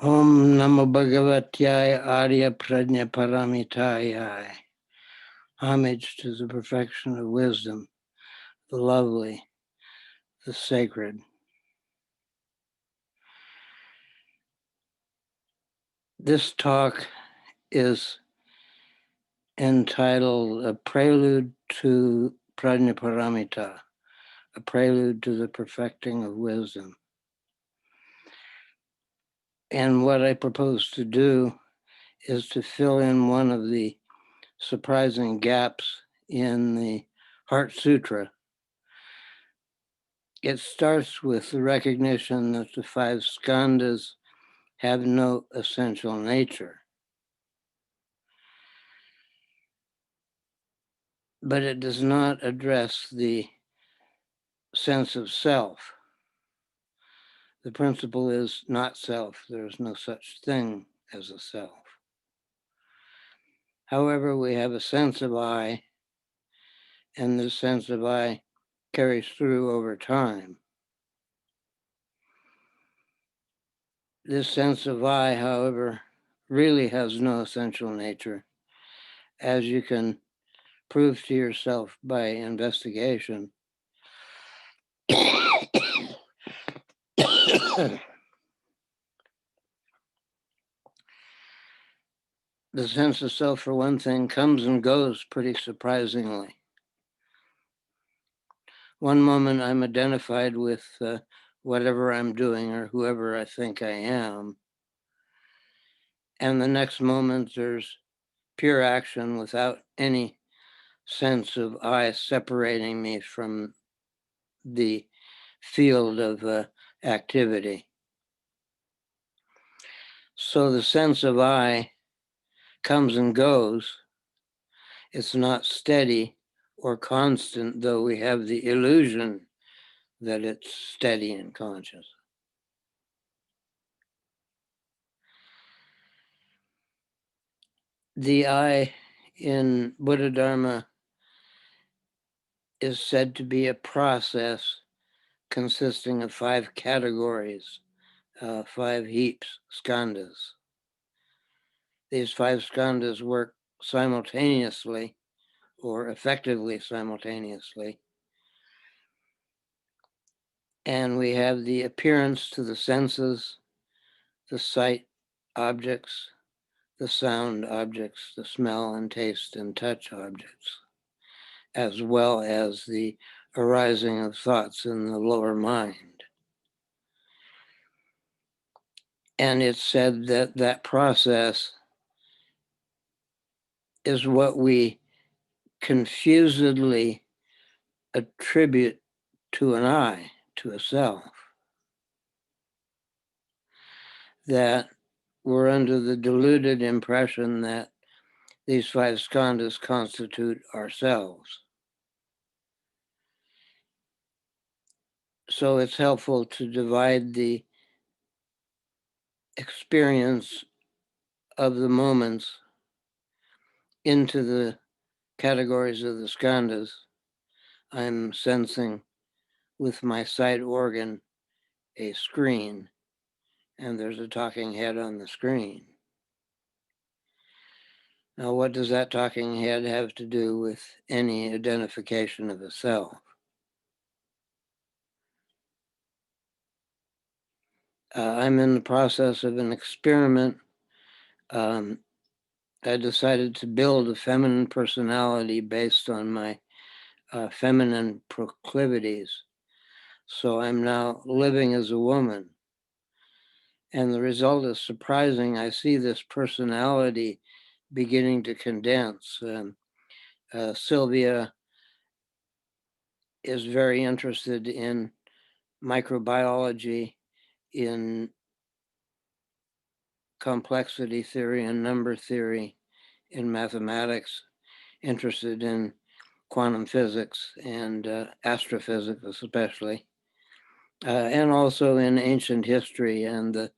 Om Namo Bhagavataya Arya Prajna Paramitaya. Homage to the perfection of wisdom, the lovely, the sacred. This talk is entitled A Prelude to Prajna Paramita, a prelude to the perfecting of wisdom. And what I propose to do is to fill in one of the surprising gaps in the Heart Sutra. It starts with the recognition that the five skandhas have no essential nature. But it does not address the sense of self. The principle is not self. There is no such thing as a self. However, we have a sense of I, and this sense of I carries through over time. This sense of I, however, really has no essential nature, as you can prove to yourself by investigation. The sense of self, for one thing, comes and goes pretty surprisingly. One moment I'm identified with whatever I'm doing or whoever I think I am. And the next moment there's pure action without any sense of I separating me from the field of activity. So the sense of I comes and goes. It's not steady or constant, though we have the illusion that it's steady and conscious. The I in Buddha Dharma is said to be a process consisting of 5 categories, 5 heaps, skandhas. These 5 skandhas work simultaneously or effectively simultaneously. And we have the appearance to the senses, the sight objects, the sound objects, the smell and taste and touch objects, as well as the arising of thoughts in the lower mind. And it's said that that process is what we confusedly attribute to an I, to a self. That we're under the deluded impression that these 5 skandhas constitute ourselves. So it's helpful to divide the experience of the moments into the categories of the skandhas. I'm sensing with my sight organ a screen, and there's a talking head on the screen. Now, what does that talking head have to do with any identification of a self? I'm in the process of an experiment. I decided to build a feminine personality based on my feminine proclivities. So I'm now living as a woman. And the result is surprising. I see this personality beginning to condense. Sylvia is very interested in microbiology, in complexity theory and number theory, in mathematics, interested in quantum physics and astrophysics especially, and also in ancient history and the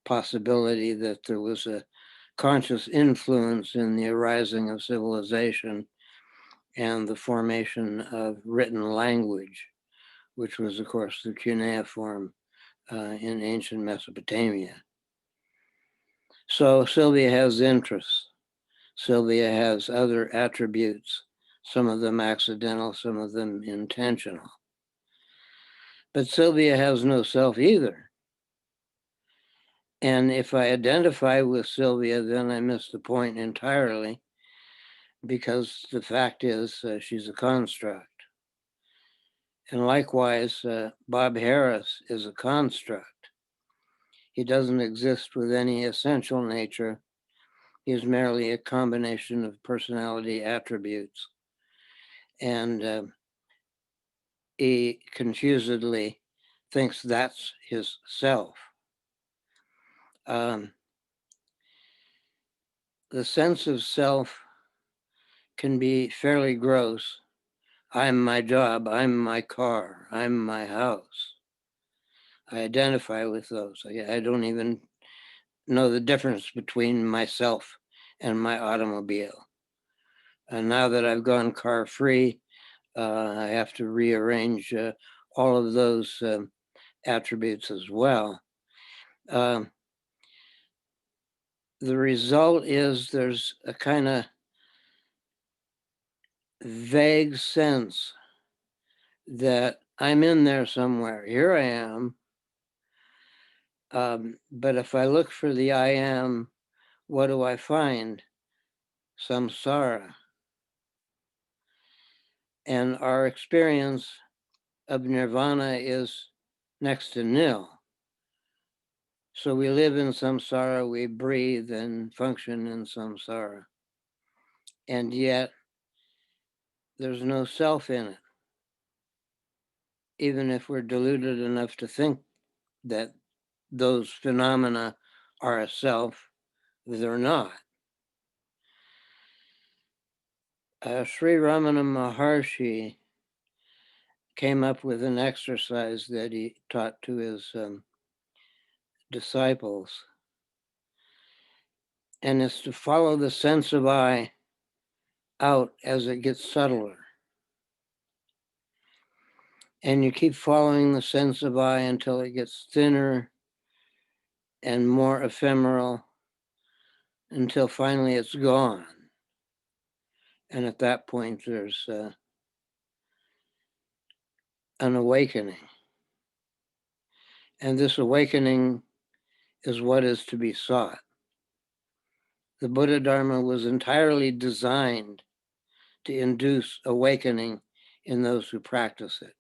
possibility that there was a conscious influence in the arising of civilization and the formation of written language, which was, of course, the cuneiform in ancient Mesopotamia. So Sylvia has interests. Sylvia has other attributes, some of them accidental, some of them intentional. But Sylvia has no self either. And if I identify with Sylvia, then I miss the point entirely, because the fact is she's a construct. And likewise, Bob Harris is a construct. He doesn't exist with any essential nature. He is merely a combination of personality attributes. And he confusedly thinks that's his self. The sense of self can be fairly gross. I'm my job, I'm my car, I'm my house. I identify with those. I don't even know the difference between myself and my automobile. And now that I've gone car free, I have to rearrange all of those attributes as well. The result is there's a kind of vague sense that I'm in there somewhere. Here I am. But if I look for the I am, what do I find? Samsara. And our experience of nirvana is next to nil. So we live in samsara, we breathe and function in samsara. And yet there's no self in it. Even if we're deluded enough to think that those phenomena are a self, they're not. Sri Ramana Maharshi came up with an exercise that he taught to his disciples, and it's to follow the sense of I out as it gets subtler. And you keep following the sense of I until it gets thinner and more ephemeral, until finally it's gone. And at that point, there's an awakening. And this awakening is what is to be sought. The Buddha Dharma was entirely designed to induce awakening in those who practice it.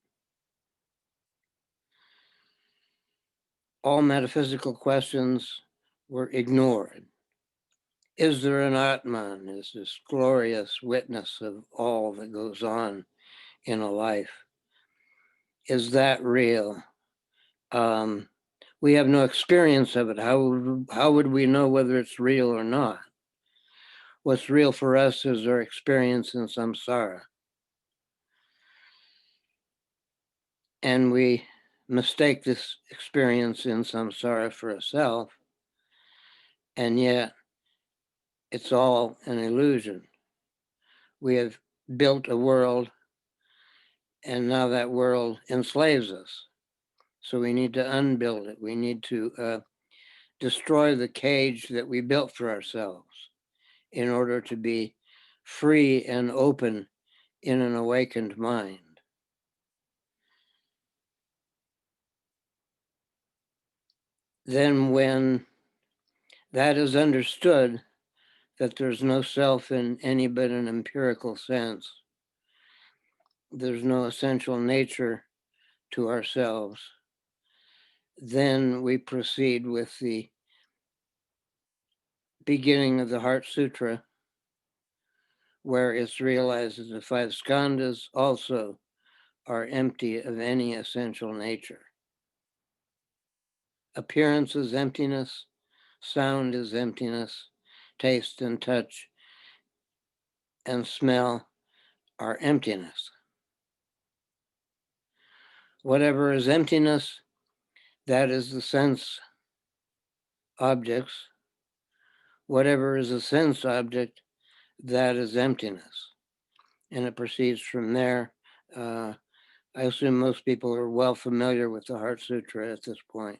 All metaphysical questions were ignored. Is there an Atman? Is this glorious witness of all that goes on in a life? Is that real? We have no experience of it. How would we know whether it's real or not? What's real for us is our experience in samsara. And we mistake this experience in samsara for a self, and yet it's all an illusion. We have built a world, and now that world enslaves us. So we need to unbuild it. We need to destroy the cage that we built for ourselves in order to be free and open in an awakened mind. Then when that is understood, that there's no self in any but an empirical sense, there's no essential nature to ourselves, then we proceed with the beginning of the Heart Sutra, where it's realized that the five skandhas also are empty of any essential nature. Appearance is emptiness, sound is emptiness, taste and touch and smell are emptiness. Whatever is emptiness, that is the sense objects. Whatever is a sense object, that is emptiness. And it proceeds from there. I assume most people are well familiar with the Heart Sutra at this point.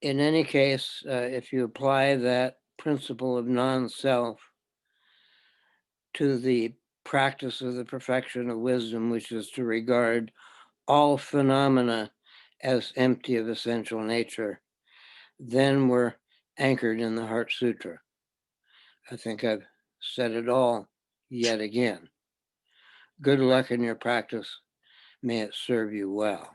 in any case, if you apply that principle of non-self to the practice of the perfection of wisdom, which is to regard all phenomena as empty of essential nature, then we're anchored in the Heart Sutra. I think I've said it all yet again. Good luck in your practice. May it serve you well.